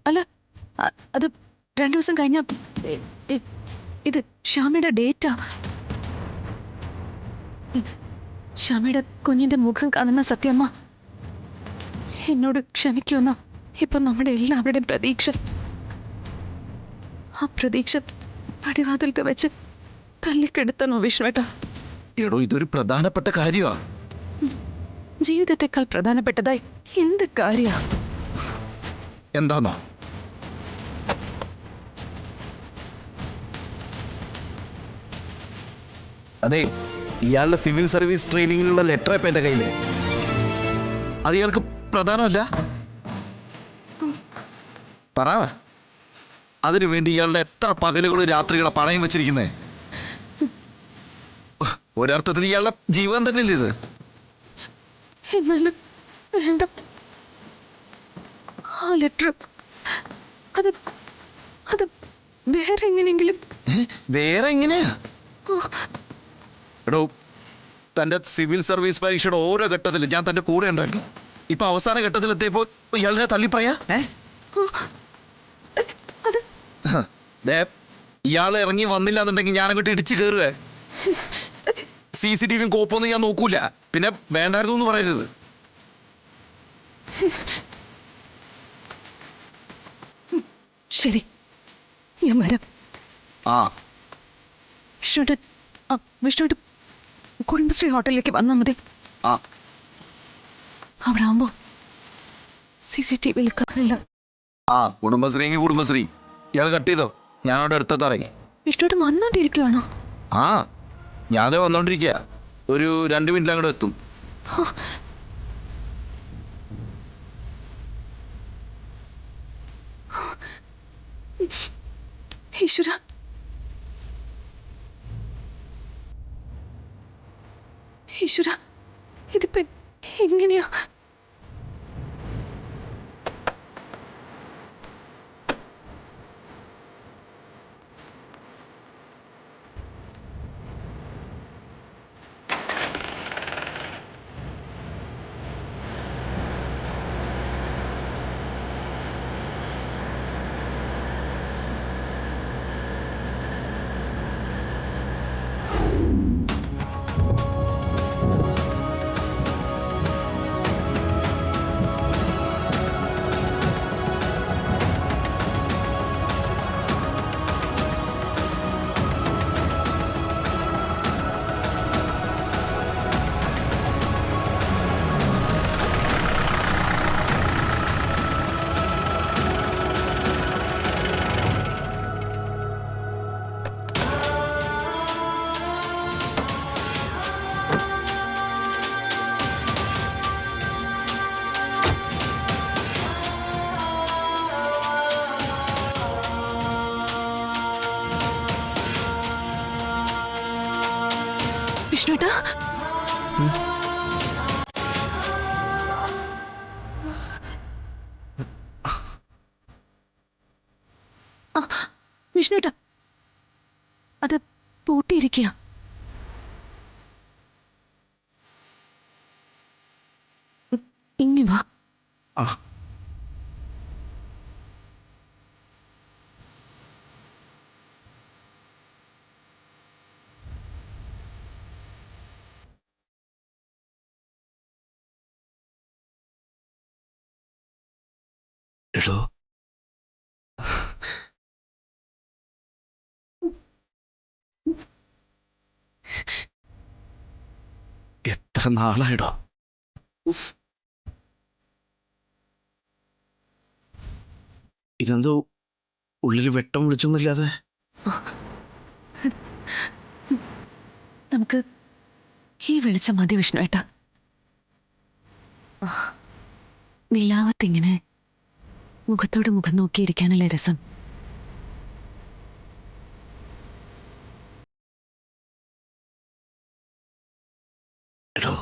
അല്ല അത് 2 ദിവസം കഴിഞ്ഞ ഇത് ശ്യാമയുടെ ഡേറ്റാ. ശ്യാമയുടെ കുഞ്ഞിന്റെ മുഖം കാണുന്ന സത്യമ്മ എന്നോട് ക്ഷമിക്കുമെന്ന ഇപ്പൊ നമ്മുടെ എല്ലാവരുടെയും പ്രതീക്ഷ. ആ പ്രതീക്ഷ പടിവാതിൽക്ക് വെച്ച് തല്ലിക്കെടുത്തണോ വിഷ്ണുവേട്ടാ? എടോ, ഇതൊരു പ്രധാനപ്പെട്ട കാര്യമാ. ജീവിതത്തെക്കാൾ പ്രധാനപ്പെട്ടതായി എന്ത് കാര്യാ? എന്താണോ? അതെ, ഇയാളുടെ സിവിൽ സർവീസ് ട്രെയിനിങ്ങിലുള്ള ലെറ്റർ ഇപ്പം എൻ്റെ കയ്യിൽ. അത് ഇയാൾക്ക് പ്രധാനമല്ല? പറ. അതിനു വേണ്ടി ഇയാളുടെ എത്ര പകലുകളും രാത്രികളെ പണയം വെച്ചിരിക്കുന്നേ? ഒരർത്ഥത്തിൽ ഇയാളുടെ ജീവൻ തന്നെയല്ലേ ഇത്? എന്നാലും വേണ്ട. ആ ലെറ്റർ അത് അത് വേറെ എങ്ങനെയെങ്കിലും. വേറെ എങ്ങനെയാ? എടോ, തൻ്റെ സിവിൽ സർവീസ് പരീക്ഷയുടെ ഓരോ ഘട്ടത്തിലും ഞാൻ തൻ്റെ കൂടെ ഉണ്ടായിരുന്നു. ഇപ്പൊ അവസാന ഘട്ടത്തിൽ എത്തിയപ്പോൾ ഇയാളിനെ തള്ളിപ്പറയാ? അത് ഇയാൾ ഇറങ്ങി വന്നില്ല എന്നുണ്ടെങ്കിൽ ഞാൻ അങ്ങോട്ട് ഇടിച്ചു കയറുക. CCTV കോപ്പൊന്നും ഞാൻ നോക്കൂല. പിന്നെ വേണ്ടായിരുന്നു എന്ന് പറയരുത്. ശരി, ഞാൻ വരാം. ആ വിഷ്ണുവിന്റെ കുടുംബശ്രീ ഹോട്ടലിലേക്ക് വന്നാൽ മതി. ആ അവിടെ ആവുമ്പോ CCTV കാണില്ല. ആ കുടുംബശ്രീ കുടുംബശ്രീ ഇയാൾ കട്ട് ചെയ്തോ? ഞാൻ അവിടെ അടുത്തറങ്ങി. വിഷ്ണുവിട്ട് വന്നോണ്ടിരിക്കുവാണോ? ആ, ഞാനേ വന്നോണ്ടിരിക്കുക. ഒരു 2 മിനിറ്റ് അങ്ങോട്ട് എത്തും. ഈശ്വര, ഈശ്വര, ഇതിപ്പോ എങ്ങനെയാ? വിഷ്ണുട്ടാ, വിഷ്ണുട്ടാ, അത് പൂട്ടിയിരിക്കുക. ഇങ്ങി വാ. എടോ, എത്ര നാളായിടോ? ഇതെന്തോ ഉള്ളിൽ വെട്ടം വിളിച്ചൊന്നുമില്ലാതെ. നമുക്ക് ഈ വെളിച്ചം മതി വിഷ്ണുവേട്ടാ. നിലാവത്തിങ്ങനെ മുഖത്തോട് മുഖം നോക്കിയിരിക്കാനല്ലേ രസം? എടോ,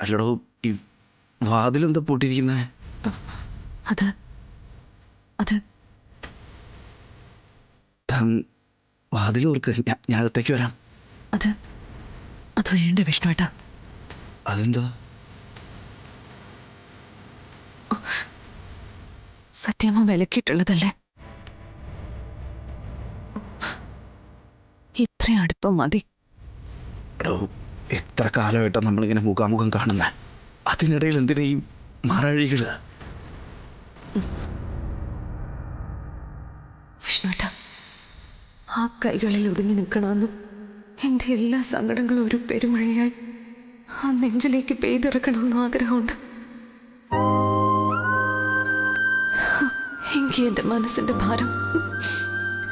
അല്ലടോ, ഈ വാതിലെന്താ പൂട്ടിയിരിക്കുന്നേ? അത് അത് വാതിൽ ഓർക്ക്, ഞാൻ അകത്തേക്ക് വരാം. അത് അത് വേണ്ട വിഷ്ണുവേട്ടാ. അതെന്താ? സത്യമ്മ വിലക്കിയിട്ടുള്ളതല്ലേ? ഇത്രയും അടുപ്പം മതി. എടോ, എത്ര കാലമായിട്ടാണ് നമ്മളിങ്ങനെ മുഖാമുഖം കാണുന്നത്. അതിനിടയിൽ എന്തിനാ ഈ മറഴികള്? വിഷ്ണുവേട്ട, ആ കൈകളിൽ ഒതുങ്ങി നിൽക്കണമെന്നും എൻ്റെ എല്ലാ സങ്കടങ്ങളും ഒരു പെരുമഴയായി ആ നെഞ്ചിലേക്ക് പെയ്തിറക്കണമെന്നും ആഗ്രഹമുണ്ട്. എങ്കിൽ എൻ്റെ മനസ്സിൻ്റെ ഭാരം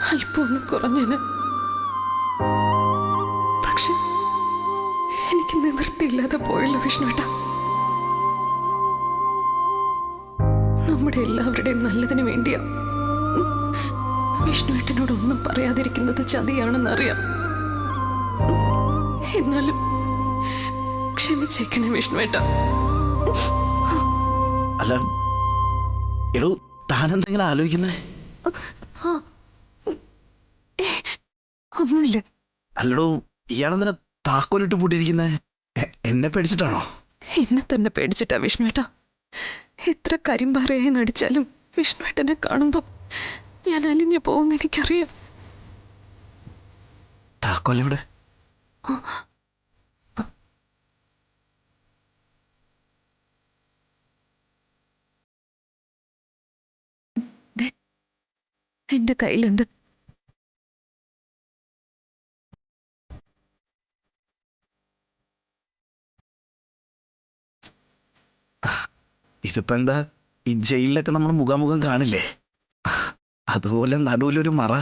അല്പം ഒന്ന് കുറഞ്ഞേന്. പക്ഷെ എനിക്ക് നിവൃത്തിയില്ലാതെ പോയല്ലോ വിഷ്ണുവേട്ട. നമ്മുടെ എല്ലാവരുടെയും നല്ലതിന് വേണ്ടിയാ വിഷ്ണുവേട്ടനോടൊന്നും പറയാതിരിക്കുന്നത് ചതിയാണെന്നറിയാം. എന്നാലും ക്ഷമിച്ചേക്കണേ വിഷ്ണുവേട്ട. അല്ല എടോ, താനെന്തെങ്കിലും ആലോചിക്കുന്നേ? ഒന്നുമില്ല. അല്ലടോ, ഇയാളെന്തിനാ താക്കോലിട്ട് പൂട്ടിയിരിക്കുന്നേ? എന്നെ പേടിച്ചിട്ടാണോ? എന്നെ തന്നെ പേടിച്ചിട്ടാ വിഷ്ണുവേട്ട. എത്ര കരിമ്പാറയായി നടിച്ചാലും വിഷ്ണുവേട്ടനെ കാണുമ്പോ ഞാൻ അലിഞ്ഞു പോകുമെന്ന് എനിക്കറിയാം. താക്കോലെവിടെ? എന്റെ കയ്യിലുണ്ട്. ഇതിപ്പോ എന്താ, ഈ ജയിലിലൊക്കെ നമ്മൾ മുഖാമുഖം കാണില്ലേ, അതുപോലെ നടുവിലൊരു മറ.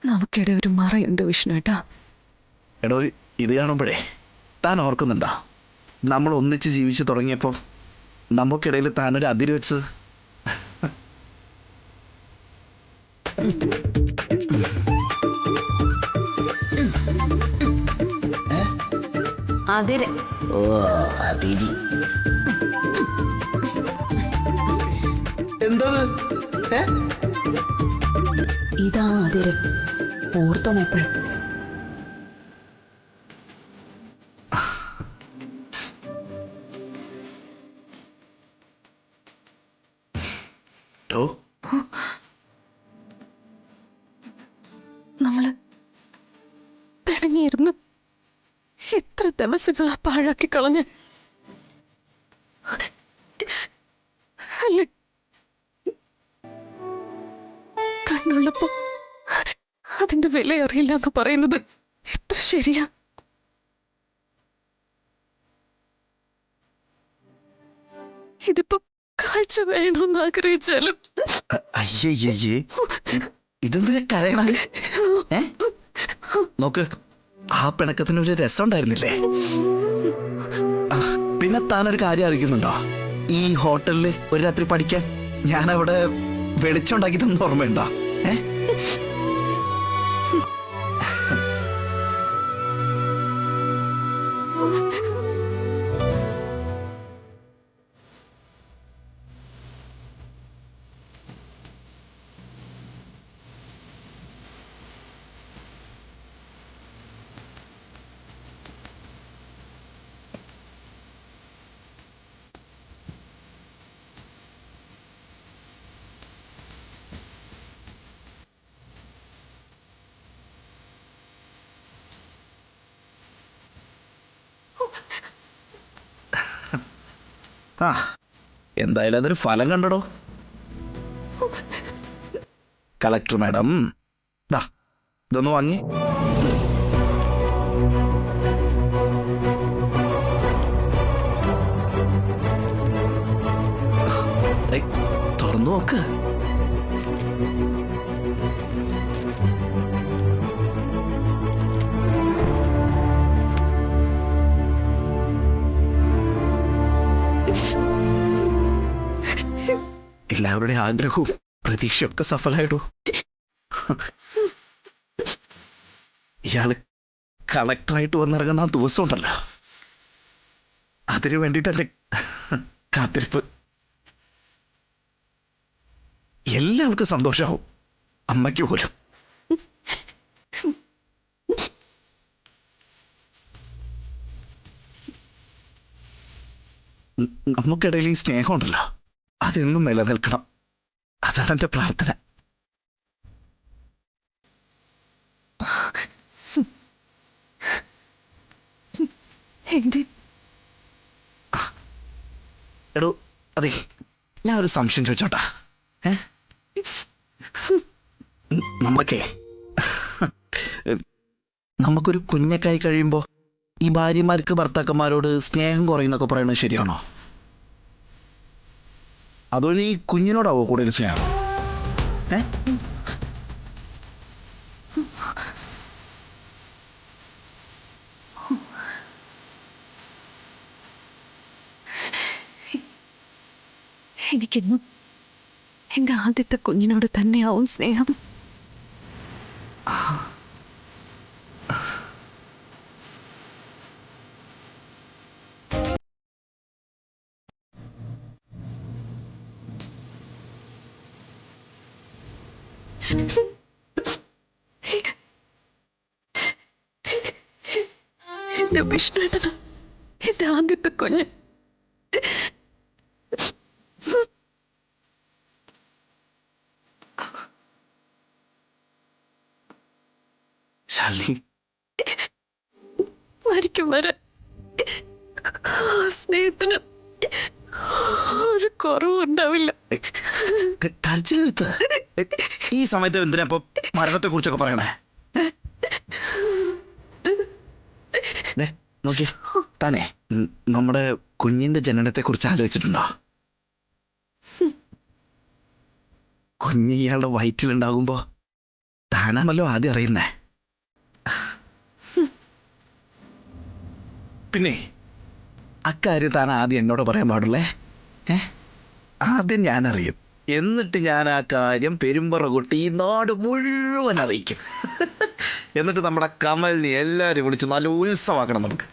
നമുക്കിടെ ഒരു മറയുണ്ട് വിഷ്ണുവേട്ടാ. എടോ, ഇത് കാണുമ്പോഴേ താൻ ഓർക്കുന്നുണ്ടോ, നമ്മൾ ഒന്നിച്ച് ജീവിച്ചു തുടങ്ങിയപ്പോൾ നമുക്കിടയിൽ താനൊരു അതിര് വെച്ചത്? അതിര്. ഓ, അതിരി. എന്താ ഇതാ അതിര്. ഓർത്തോണം എപ്പോഴും. നമ്മള് പിണങ്ങിയിരുന്നു എത്ര ദിവസങ്ങളാ പാഴാക്കി കളഞ്ഞ്. അല്ലേ, കണ്ണുള്ളപ്പോ അതിന്റെ വില അറിയില്ല എന്ന് പറയുന്നത് എത്ര ശരിയാ. ഇതിപ്പോ കാഴ്ച വേണമെന്ന് ആഗ്രഹിച്ചാലും. അയ്യേ, ഇതെന്തിനാ കരയണ? നോക്ക്, ആ പിണക്കത്തിനൊരു രസം ഉണ്ടായിരുന്നില്ലേ? പിന്നെ താനൊരു കാര്യം അറിയിക്കുന്നുണ്ടോ, ഈ ഹോട്ടലില് ഒരു രാത്രി പഠിക്കാൻ ഞാനവിടെ വെളിച്ചുണ്ടാക്കി തന്ന ഓർമ്മയുണ്ടോ? എന്തായാലും അതൊരു ഫലം കണ്ടടോ. കളക്ടർ മാഡം, ഇതൊന്ന് വാങ്ങി. തുറന്നു നോക്ക്. എല്ലാവരുടെ ആഗ്രഹവും പ്രതീക്ഷയൊക്കെ സഫലമായിടൂ. ഇയാള് കളക്ടറായിട്ട് വന്നിറങ്ങുന്ന ആ ദിവസം ഉണ്ടല്ലോ, അതിനു വേണ്ടിയിട്ടല്ലേ കാത്തിരിപ്പ്. എല്ലാവർക്കും സന്തോഷമാവും, അമ്മയ്ക്ക് പോലും. നമുക്കിടയിൽ ഈ സ്നേഹമുണ്ടല്ലോ അതെന്നും നിലനിൽക്കണം. അതാണ് എൻ്റെ പ്രാർത്ഥന. എന്ത്? എടോ അതെ, ഞാൻ ഒരു സംശയം ചോദിച്ചോട്ടാ. നമുക്കേ നമുക്കൊരു കുഞ്ഞൊക്കെയായി കഴിയുമ്പോൾ ഈ ഭാര്യമാർക്ക് ഭർത്താക്കന്മാരോട് സ്നേഹം കുറയുന്നൊക്കെ പറയുന്നത് ശരിയാണോ? അതോ ഈ കുഞ്ഞിനോടാവോ കൂടുതൽ സ്നേഹം? എനിക്കിന്നും എൻ്റെ ആദ്യത്തെ കുഞ്ഞിനോട് തന്നെയാവും സ്നേഹം. എൻ്റെ വിഷ്ണുവേട്ടന് എൻ്റെ ആദ്യത്തെ കുഞ്ഞ്. ശാലിനി, മരിക്കും വരെ ആ സ്നേഹത്തിന് ഒരു കുറവുണ്ടാവില്ല. കരച്ചിലെടുത്ത് ഈ സമയത്ത് എന്തിനാ ഇപ്പൊ മരണത്തെ കുറിച്ചൊക്കെ പറയണേ? നോക്കി താനേ നമ്മുടെ കുഞ്ഞിന്റെ ജനനത്തെ കുറിച്ച് ആലോചിച്ചിട്ടുണ്ടോ? കുഞ്ഞ് ഇയാളുടെ വയറ്റിലുണ്ടാകുമ്പോ താനാണല്ലോ ആദ്യം അറിയുന്നേ. പിന്നെ അക്കാര്യം താൻ ആദ്യം എന്നോട് പറയാൻ പാടില്ലേ? ആദ്യം ഞാൻ അറിയും, എന്നിട്ട് ഞാൻ ആ കാര്യം പെരുമ്പറ കൊട്ടി ഈ നാട് മുഴുവൻ അറിയിക്കും. എന്നിട്ട് നമ്മുടെ കമലിനെ എല്ലാവരും വിളിച്ച് നല്ല ഉത്സവമാക്കണം നമുക്ക്.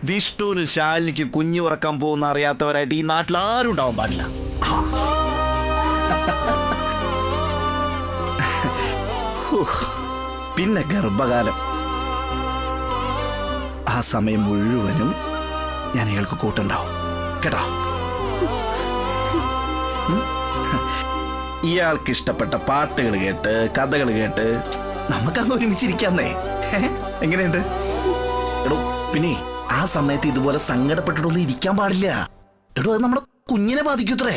വിഷ്ണുവിനും ശാലിനിക്കും കുഞ്ഞു ഉറക്കാൻ പോകുന്ന അറിയാത്തവരായിട്ട് ഈ നാട്ടിൽ ആരും ഉണ്ടാവാൻ പാടില്ല. പിന്നെ ഗർഭകാലം, ആ സമയം മുഴുവനും ഞാൻ ഇയാൾക്ക് കൂട്ടുണ്ടാവും കേട്ടോ. ഇയാൾക്ക് ഇഷ്ടപ്പെട്ട പാട്ടുകൾ കേട്ട് കഥകൾ കേട്ട് നമുക്കങ്ങ് ഒരുമിച്ചിരിക്കാന്നേ. എങ്ങനെയുണ്ട്? എടോ പിന്നെ ആ സമയത്ത് ഇതുപോലെ സങ്കടപ്പെട്ടിട്ടൊന്നും ഇരിക്കാൻ പാടില്ല. എടോ അത് നമ്മുടെ കുഞ്ഞിനെ ബാധിക്കൂത്രേ.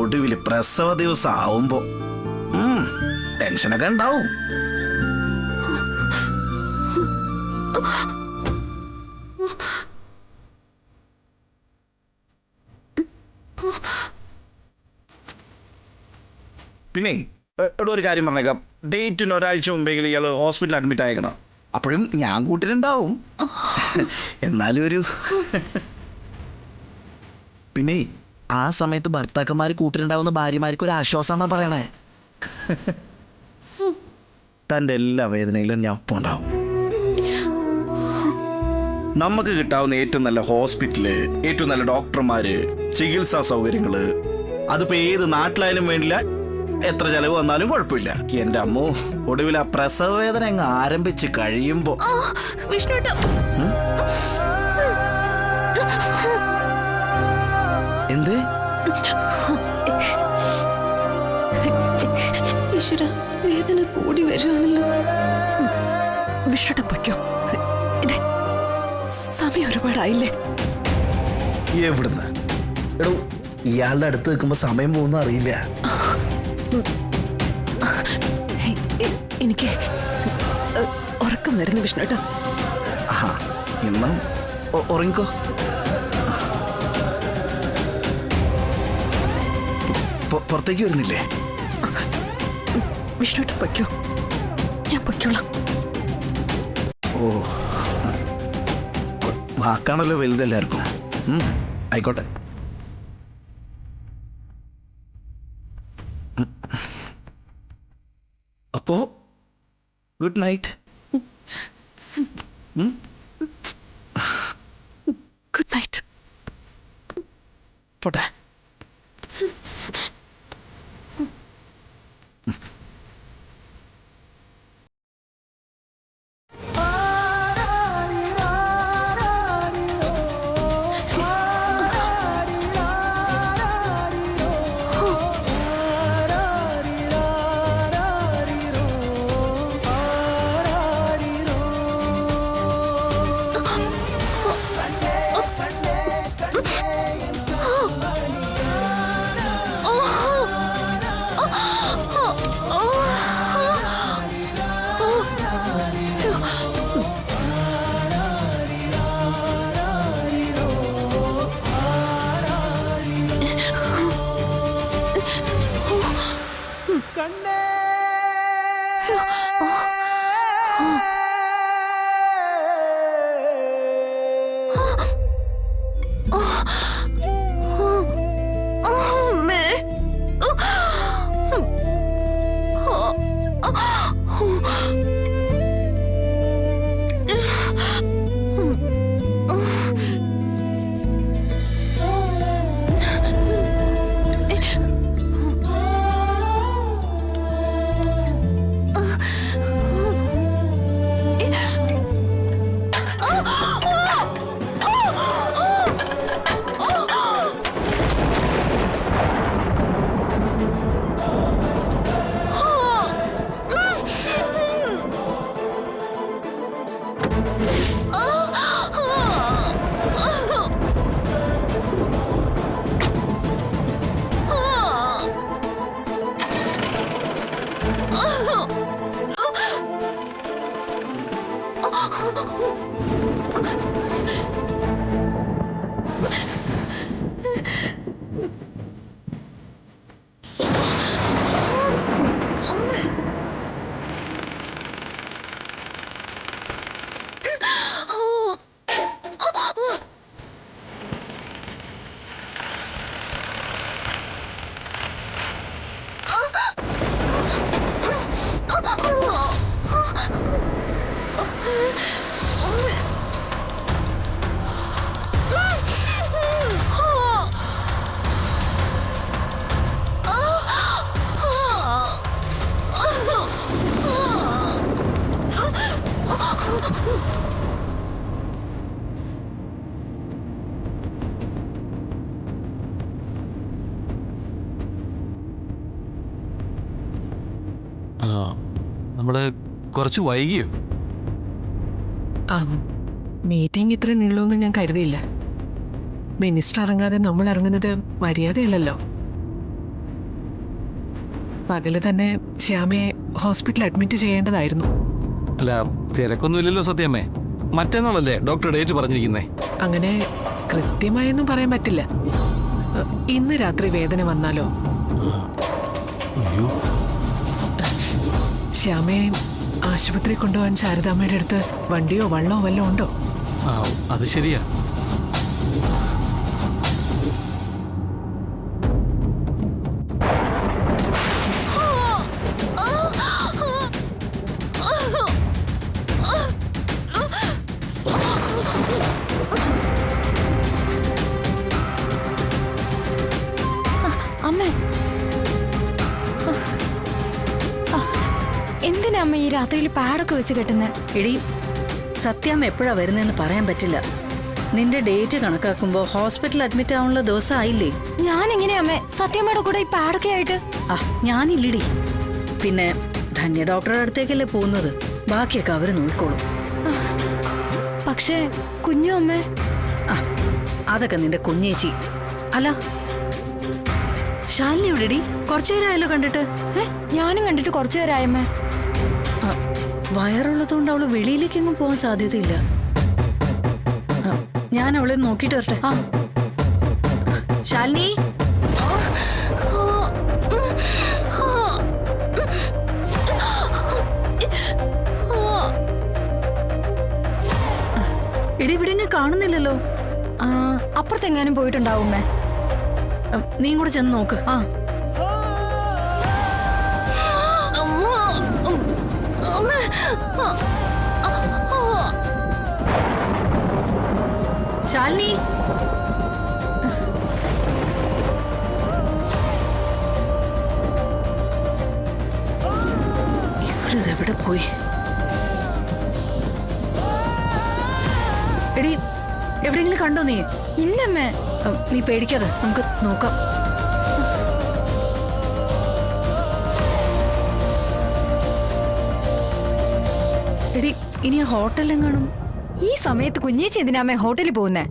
ഒടുവില് പ്രസവ ദിവസം ആവുമ്പോ ടെൻഷനൊക്കെ ഉണ്ടാവും. പിന്നെ എടോ ഒരു കാര്യം പറഞ്ഞേക്കാം, ഡേറ്റിന് ഒരാഴ്ച മുമ്പെങ്കിലും ഇയാൾ ഹോസ്പിറ്റലിൽ അഡ്മിറ്റ് ആയേക്കണം. അപ്പോഴും ഞാൻ കൂട്ടിലുണ്ടാവും. എന്നാലും ഒരു പിന്നെ ആ സമയത്ത് ഭർത്താക്കന്മാർ കൂട്ടിലുണ്ടാവുന്ന ഭാര്യമാർക്ക് ഒരു ആശ്വാസമാണെന്നാ പറയണേ. തൻ്റെ എല്ലാ വേദനയിലും ഞാൻ ഒപ്പം ഉണ്ടാവും. നമുക്ക് കിട്ടാവുന്ന ഏറ്റവും നല്ല ഹോസ്പിറ്റല്, ഏറ്റവും നല്ല ഡോക്ടർമാര്, ചികിത്സാ സൗകര്യങ്ങള്, അതിപ്പോ ഏത് നാട്ടിലായാലും വേണ്ടില്ല, എത്ര ചെലവ് വന്നാലും കുഴപ്പമില്ല. എന്റെ അമ്മോ, ഒടുവിൽ ആ പ്രസവ വേദന അങ്ങ് ആരംഭിച്ച് കഴിയുമ്പോ എന്ത് ഈശ്വര, വേദന കൂടി വരികയാണല്ലോ. വിഷ്ണുട്ടൻ പൊയ്ക്കോ, സമയം ഒരുപാടായില്ലേ. എവിടുന്ന്? എടോ ഇയാളുടെ അടുത്ത് നിൽക്കുമ്പോ സമയം പോകുന്ന അറിയില്ല. എനിക്ക് ഉറക്കം വരുന്നു വിഷ്ണുട്ട. എന്നാ ഉറങ്ങിക്കോ. പുറത്തേക്ക് വരുന്നില്ലേ? വിഷ്ണുട്ട പൊയ്ക്കോ, ഞാൻ പൊയ്ക്കോളാം. ഓ, വാക്കാണല്ലോ വലുതെല്ലാവർക്കും. ആയിക്കോട്ടെ. അപ്പോ ഗുഡ് നൈറ്റ്. Good night. പോട്ടെ. കണ്ണേ നമ്മള് കുറച്ച് വൈകിയോ? മീറ്റിംഗ് ഇത്ര നീളുമെന്ന് ഞാൻ കരുതിയില്ല. മിനിസ്റ്റർ ഇറങ്ങാതെ നമ്മൾ ഇറങ്ങുന്നത് മര്യാദയല്ലല്ലോ. പകല് തന്നെ ശ്യാമയെ ഹോസ്പിറ്റലിൽ അഡ്മിറ്റ് ചെയ്യേണ്ടതായിരുന്നു. അല്ല, തിരക്കൊന്നുമില്ലല്ലോ സത്യമേ. മറ്റന്നാളല്ലേ ഡോക്ടർ ഡേറ്റ് പറഞ്ഞിരിക്കുന്നേ? അങ്ങനെ കൃത്യമായൊന്നും പറയാൻ പറ്റില്ല. ഇന്ന് രാത്രി വേദന വന്നാലോ? അയ്യോ, ശ്യാമയെ ആശുപത്രി കൊണ്ടുപോകാൻ ശാരദാമ്മയുടെ അടുത്ത് വണ്ടിയോ വള്ളമോ വല്ലതും ഉണ്ടോ? അത് ശരിയാ. അമ്മേ, എന്തിനാ അമ്മ ഈ രാത്രിയിൽ പാഡൊക്കെ വെച്ച് കെട്ടുന്നേ? എടി, സത്യാമ്മ എപ്പോഴാ വരുന്നതെന്ന് പറയാൻ പറ്റില്ല. നിന്റെ ഡേറ്റ് കണക്കാക്കുമ്പോ ഹോസ്പിറ്റൽ അഡ്മിറ്റ് ആവാനുള്ള ദിവസം ആയില്ലേ? ഞാൻ എങ്ങനെയാ അമ്മേ സത്യമ്മയുടെ കൂടെ ഈ പാഡൊക്കെ ആയിട്ട്? ഞാനില്ലടി. പിന്നെ ധന്യ ഡോക്ടറുടെ അടുത്തേക്കല്ലേ പോകുന്നത്. ബാക്കിയൊക്കെ അവര് നോക്കിക്കോളും. പക്ഷേ കുഞ്ഞു അമ്മേ? അതൊക്കെ നിന്റെ കുഞ്ഞേച്ചി. അല്ല, ശാലിനി എവിടെടി? കുറച്ചു നേരമായല്ലോ കണ്ടിട്ട്. ഞാനും കണ്ടിട്ട് കുറച്ചു നേരമായമ്മേ. വയറുള്ളതുകൊണ്ട് അവള് വെളിയിലേക്കെങ്ങും പോകാൻ സാധ്യതയില്ല. ഞാൻ അവളെ നോക്കിട്ട് വരട്ടെ. ശാലിനി, എടി ഇവിടെ കാണുന്നില്ലല്ലോ. അപ്പുറത്തെങ്ങാനും പോയിട്ടുണ്ടാവുമേ. നീ കൂടെ ചെന്ന് നോക്ക്. ശാലിനി, ഇവളിതെവിടെ പോയി? എടി, എവിടെയെങ്കിലും കണ്ടോ നീ? ഇല്ലമ്മേ. നീ പേടിക്കാതെ, നമുക്ക് നോക്കാം. എടി, ഇനി ആ ഹോട്ടലിലും കാണും. ഈ സമയത്ത് കുഞ്ഞേച്ചി എന്തിനാമേ ഹോട്ടലിൽ പോകുന്നേ?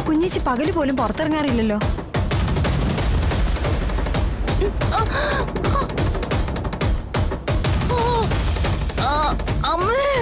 കുഞ്ഞേച്ചി പകല് പോലും പുറത്തിറങ്ങാറില്ലല്ലോ. അമ്മേ,